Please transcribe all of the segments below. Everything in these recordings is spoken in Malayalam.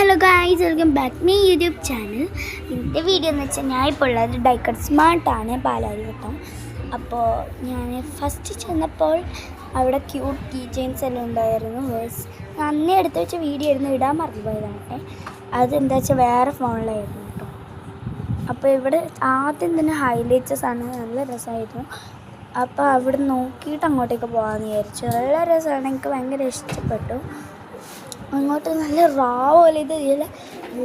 Hello guys, welcome back me YouTube channel. ഇന്നത്തെ വീഡിയോ എന്ന് വെച്ചാൽ ഞാൻ ഇപ്പോൾ ഉള്ളത് ഡൈക്കട്ട് സ്മാർട്ടാണ്, പാലാരിവട്ടം. അപ്പോൾ ഞാൻ ഫസ്റ്റ് ചെന്നപ്പോൾ അവിടെ ക്യൂട്ട് കീ ചെയിൻസ് എല്ലാം ഉണ്ടായിരുന്നു. ഞാൻ അന്നേ എടുത്ത് വെച്ച വീഡിയോ ആയിരുന്നു, ഇടാൻ മറന്നുപോയതാണ്. അതെന്താ വെച്ചാൽ വേറെ ഫോണിലായിരുന്നു കേട്ടോ. അപ്പോൾ ഇവിടെ ആദ്യം തന്നെ ഹൈലൈറ്റ്സ് ആണ്, നല്ല രസമായിരുന്നു. അപ്പോൾ അവിടെ നോക്കിയിട്ട് അങ്ങോട്ടേക്ക് പോകാമെന്ന് വിചാരിച്ചു. നല്ല രസമാണ്, എനിക്ക് ഭയങ്കര ഇഷ്ടപ്പെട്ടു. അങ്ങോട്ട് നല്ല റാ പോലെ ഇതിൽ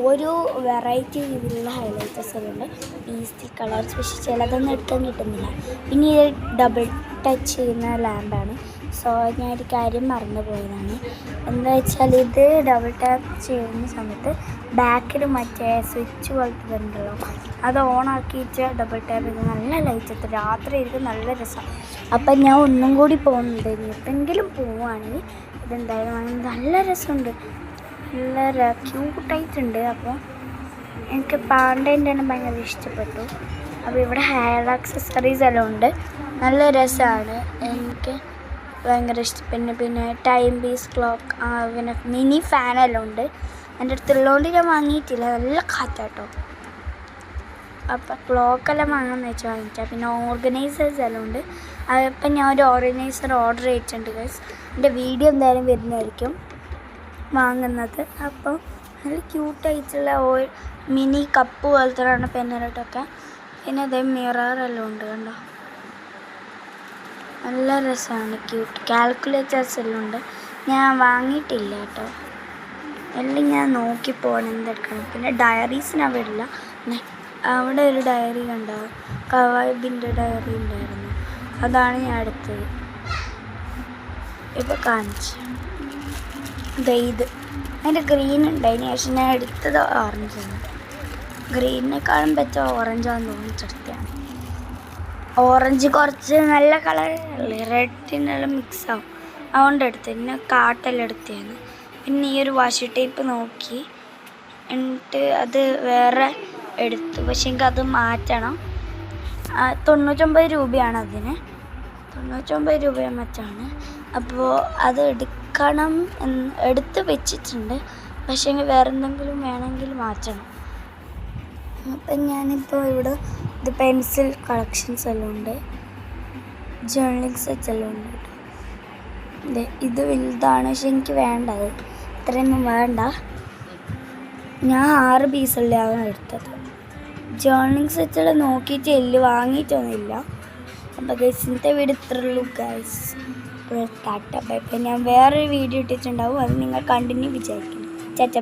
ഓരോ വെറൈറ്റി രീതിയിലുള്ള ഹൈലൈറ്റേഴ്സ് എല്ലാം ഉണ്ട്. പീസ്റ്റി കളേഴ്സ്, പക്ഷേ ചിലതൊന്നും എടുക്കാൻ കിട്ടുന്നില്ല. പിന്നെ ഇത് ഡബിൾ ടച്ച് ചെയ്യുന്ന ലാമ്പാണ്. സോ ഞാനൊരു കാര്യം മറന്നു പോയതാണ്. എന്താ വെച്ചാൽ ഇത് ഡബിൾ ടാപ്പ് ചെയ്യുന്ന സമയത്ത് ബാക്കിൽ മറ്റേ സ്വിച്ച് പോലത്തെ ഉണ്ടല്ലോ, അത് ഓണാക്കിയിട്ട് ഡബിൾ ടാപ്പ് ചെയ്ത് നല്ല ലൈറ്റ് എത്തും. രാത്രി ആയിരിക്കും, നല്ല രസമാണ്. അപ്പം ഞാൻ ഒന്നും കൂടി പോകുന്നുണ്ടായിരുന്നു. എപ്പോഴെങ്കിലും പോവുകയാണെങ്കിൽ ഇതെന്തായാലും നല്ല രസമുണ്ട്, നല്ല ക്യൂട്ടായിട്ടുണ്ട്. അപ്പോൾ എനിക്ക് പാണ്ടേൻ്റെ തന്നെ ഭയങ്കര ഇഷ്ടപ്പെട്ടു. അപ്പോൾ ഇവിടെ ഹെയർ ആക്സസറീസ് എല്ലാം ഉണ്ട്, നല്ല രസമാണ്, എനിക്ക് ഭയങ്കര ഇഷ്ടപ്പെട്ടു. പിന്നെ ടൈം പീസ് ക്ലോക്ക്, പിന്നെ മിനി ഫാനെല്ലാം ഉണ്ട്. എൻ്റെ അടുത്തുള്ളതുകൊണ്ട് ഞാൻ വാങ്ങിയിട്ടില്ല, നല്ല കാറ്റാട്ടോ. അപ്പം ക്ലോക്കെല്ലാം വാങ്ങാമെന്ന് വെച്ചാൽ വാങ്ങിക്കാം. പിന്നെ ഓർഗനൈസേഴ്സ് എല്ലാം ഉണ്ട്. അപ്പം ഞാൻ ഒരു ഓർഗനൈസർ ഓർഡർ ചെയ്തിട്ടുണ്ട് ഗൈസ്. എൻ്റെ വീഡിയോ എന്തായാലും വരുന്നതായിരിക്കും വാങ്ങുന്നത്. അപ്പോൾ നല്ല ക്യൂട്ടായിട്ടുള്ള മിനി കപ്പ് പോലത്തെ പെന്നറട്ടൊക്കെ. പിന്നെ അതേ മിററെല്ലാം ഉണ്ട്, കണ്ടോ, നല്ല രസമാണ്, ക്യൂട്ട്. കാൽക്കുലേറ്റേഴ്സ് എല്ലാം ഉണ്ട്, ഞാൻ വാങ്ങിയിട്ടില്ല കേട്ടോ. എല്ലാം ഞാൻ നോക്കി പോകണം എന്തെടുക്കണം. പിന്നെ ഡയറീസിന് അവിടെ ഇല്ല. അവിടെ ഒരു ഡയറി കണ്ടോ, കവാബിൻ്റെ ഡയറി ഉണ്ടായിരുന്നു, അതാണ് ഞാൻ എടുത്തത്. ഇപ്പോൾ കാണിച്ചു ഇത് അതിൻ്റെ ഗ്രീൻ ഉണ്ടായിന്, പക്ഷേ ഞാൻ എടുത്തത് ഓറഞ്ചാണ്. ഗ്രീനിനെക്കാളും പറ്റുക ഓറഞ്ചാന്ന് തോന്നിച്ചെടുത്തതാണ്. ഓറഞ്ച് കുറച്ച് നല്ല കളറല്ലേ, റെഡിനെല്ലാം മിക്സ് ആവും, അതുകൊണ്ട് എടുത്തത്. പിന്നെ കാട്ടെല്ലാം എടുത്തതാണ്. പിന്നെ ഈ ഒരു വാഷി ടേപ്പ് നോക്കി എന്നിട്ട് അത് വേറെ എടുത്തു, പക്ഷേ എനിക്ക് അത് മാറ്റണം. 99 രൂപയാണ് അതിന്, 99 രൂപ മറ്റാണ്. അപ്പോൾ അത് എടുക്കണം എന്ന് എടുത്ത് വെച്ചിട്ടുണ്ട്, പക്ഷേ വേറെ എന്തെങ്കിലും വേണമെങ്കിൽ മാറ്റണം. അപ്പം ഞാനിപ്പോൾ ഇവിടെ ഇത് പെൻസിൽ കളക്ഷൻസ് എല്ലാം ഉണ്ട്, ജേർണലിംഗ് സെറ്റ്സ് എല്ലാം ഉണ്ട് കേട്ടോ. ഇത് വലുതാണ്, പക്ഷെ എനിക്ക് വേണ്ടത് ഇത്രയൊന്നും വേണ്ട. ഞാൻ 6 പീസുള്ളതാണ് എടുത്തത്. ജേർണലിംഗ് സെറ്റുകൾ നോക്കിയിട്ട് എല്ലാം വാങ്ങിയിട്ടൊന്നുമില്ല. അപ്പോൾ ഗൈസ്, ഇന്നത്തെ വീഡിയോ ഇത്രയുള്ളൂ ഗൈസ്. Tata bye bye. ഞാൻ വേറൊരു വീഡിയോ ഇട്ടിട്ടുണ്ടാവും, അത് നിങ്ങൾ കണ്ടിന്യൂ വിചാരിക്കും.